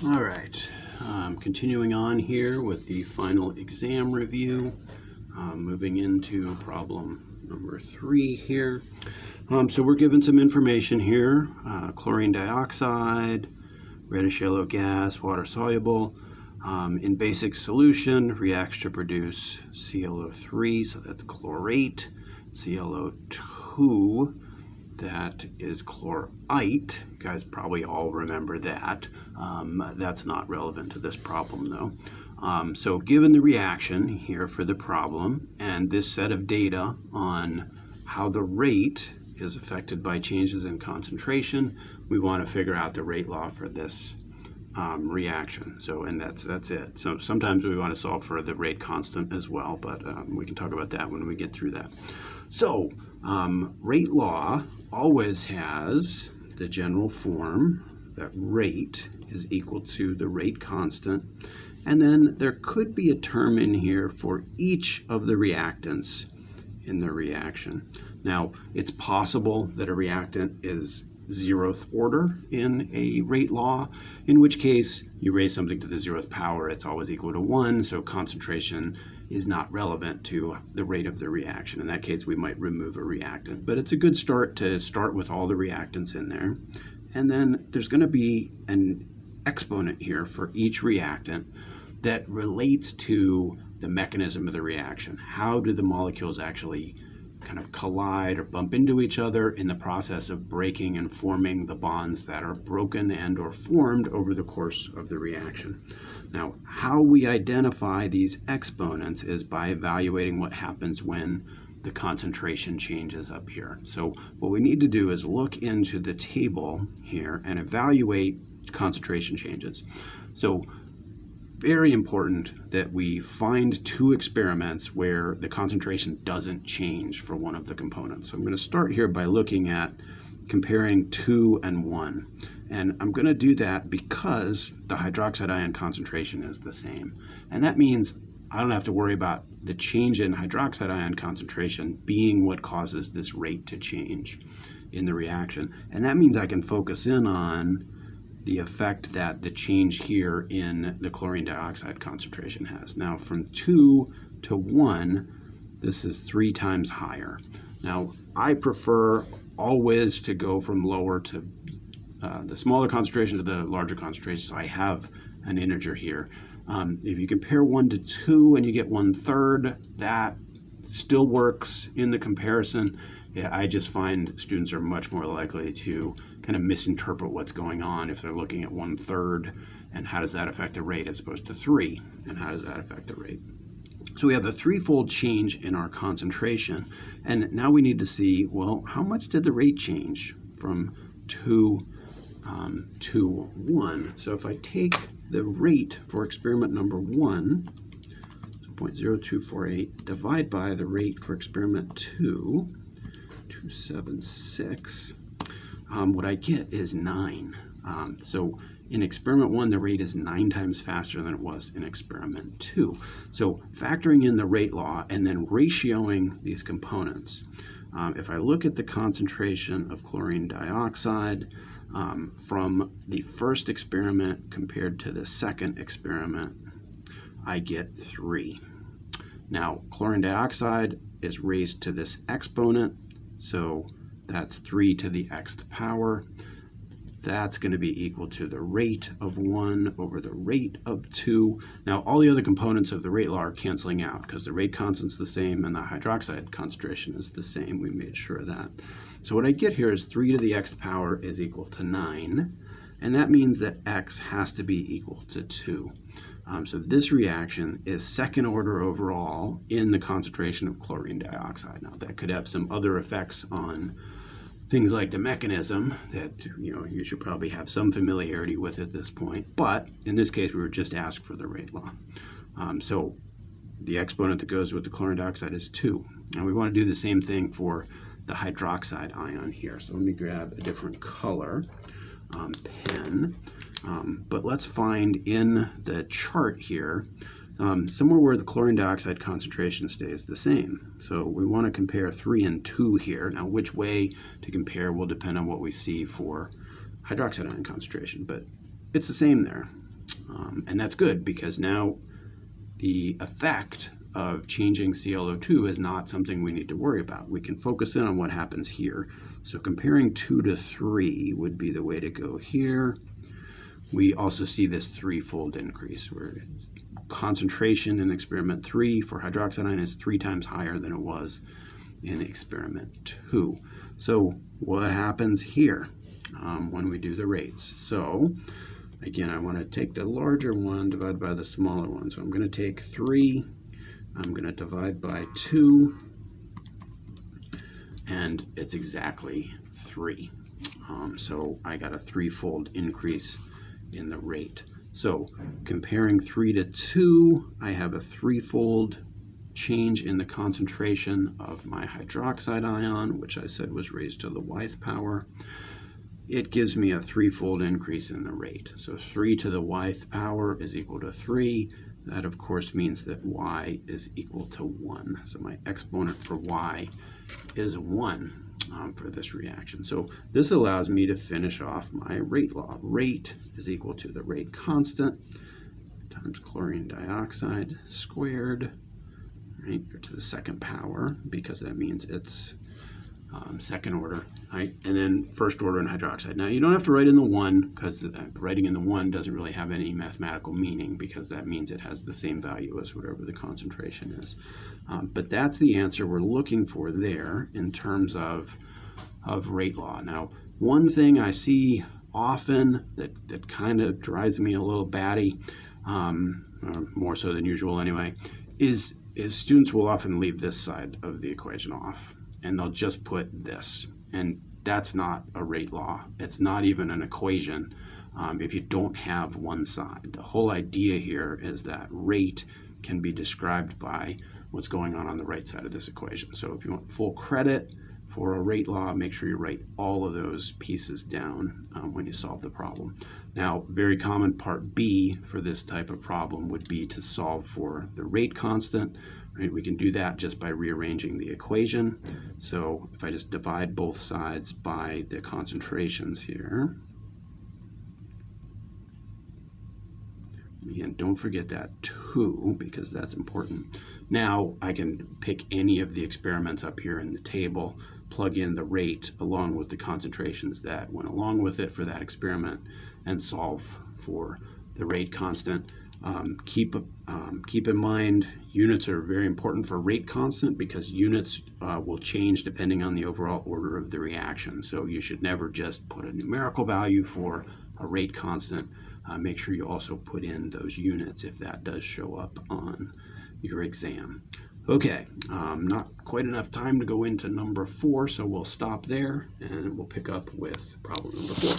All right, continuing on here with the final exam review, moving into problem number 3 here. So we're given some information here, chlorine dioxide, reddish yellow gas, water soluble, in basic solution reacts to produce ClO3, so that's chlorate, ClO2, that is chlorite. You guys probably all remember that. That's not relevant to this problem though. So given the reaction here for the problem and this set of data on how the rate is affected by changes in concentration, we want to figure out the rate law for this reaction. So, and that's it. So sometimes we want to solve for the rate constant as well, but we can talk about that when we get through that. So rate law always has the general form that rate is equal to the rate constant, and then there could be a term in here for each of the reactants in the reaction. Now, it's possible that a reactant is 0th order in a rate law, in which case you raise something to the 0th power, it's always equal to 1, so concentration is not relevant to the rate of the reaction. In that case, we might remove a reactant, but it's a good start to start with all the reactants in there. And then there's going to be an exponent here for each reactant that relates to the mechanism of the reaction. How do the molecules actually kind of collide or bump into each other in the process of breaking and forming the bonds that are broken and or formed over the course of the reaction. Now, how we identify these exponents is by evaluating what happens when the concentration changes up here. So what we need to do is look into the table here and evaluate concentration changes. So very important that we find 2 experiments where the concentration doesn't change for one of the components. So I'm going to start here by looking at comparing 2 and 1. And I'm going to do that because the hydroxide ion concentration is the same. And that means I don't have to worry about the change in hydroxide ion concentration being what causes this rate to change in the reaction. And that means I can focus in on the effect that the change here in the chlorine dioxide concentration has. Now from 2 to 1, this is 3 times higher. Now I prefer always to go from lower to the smaller concentration to the larger concentration, so I have an integer here. If you compare 1 to 2 and you get 1/3, that still works in the comparison. Yeah, I just find students are much more likely to kind of misinterpret what's going on if they're looking at 1/3 and how does that affect the rate as opposed to 3 and how does that affect the rate. So we have a 3-fold change in our concentration, and now we need to see, well, how much did the rate change from 2 to 1? So if I take the rate for experiment number 1, so 0.0248, divide by the rate for experiment 2, 276, what I get is 9. So in experiment 1, the rate is 9 times faster than it was in experiment 2. So factoring in the rate law and then ratioing these components, if I look at the concentration of chlorine dioxide from the first experiment compared to the second experiment, I get 3. Now, chlorine dioxide is raised to this exponent, so that's 3 to the xth power. That's going to be equal to the rate of 1 over the rate of 2. Now, all the other components of the rate law are canceling out because the rate constant's the same and the hydroxide concentration is the same. We made sure of that. So what I get here is 3 to the xth power is equal to 9, and that means that x has to be equal to 2. So this reaction is 2nd order overall in the concentration of chlorine dioxide. Now, that could have some other effects on things like the mechanism that you should probably have some familiarity with at this point, but in this case we were just asked for the rate law. So the exponent that goes with the chlorine dioxide is 2. And we want to do the same thing for the hydroxide ion here. So let me grab a different color pen, but let's find in the chart here somewhere where the chlorine dioxide concentration stays the same. So we want to compare 3 and 2 here. Now, which way to compare will depend on what we see for hydroxide ion concentration, but it's the same there. And that's good because now the effect of changing ClO2 is not something we need to worry about. We can focus in on what happens here. So comparing 2 to 3 would be the way to go here. We also see this threefold increase where concentration in experiment 3 for hydroxide ion is 3 times higher than it was in experiment 2. So what happens here when we do the rates? So again, I want to take the larger one, divide by the smaller one. So I'm going to take 3, I'm going to divide by 2, and it's exactly 3. So I got a threefold increase in the rate. So comparing 3 to 2, I have a threefold change in the concentration of my hydroxide ion, which I said was raised to the yth power. It gives me a threefold increase in the rate. So 3 to the yth power is equal to 3. That, of course, means that y is equal to 1. So my exponent for y is 1 for this reaction. So this allows me to finish off my rate law. Rate is equal to the rate constant times chlorine dioxide squared, right, or to the second power, because that means it's second order, right? And then first order in hydroxide. Now you don't have to write in the 1 because writing in the 1 doesn't really have any mathematical meaning because that means it has the same value as whatever the concentration is. But that's the answer we're looking for there in terms of rate law. Now, one thing I see often that kind of drives me a little batty, more so than usual anyway, is students will often leave this side of the equation off. And they'll just put this. And that's not a rate law. It's not even an equation if you don't have one side. The whole idea here is that rate can be described by what's going on the right side of this equation. So if you want full credit for a rate law, make sure you write all of those pieces down when you solve the problem. Now, very common part B for this type of problem would be to solve for the rate constant. Right, we can do that just by rearranging the equation. So if I just divide both sides by the concentrations here, again, don't forget that 2 because that's important. Now I can pick any of the experiments up here in the table, plug in the rate along with the concentrations that went along with it for that experiment, and solve for the rate constant. Keep in mind, units are very important for rate constant because units will change depending on the overall order of the reaction. So you should never just put a numerical value for a rate constant. Make sure you also put in those units if that does show up on your exam. Okay, not quite enough time to go into number 4, so we'll stop there and we'll pick up with problem number 4.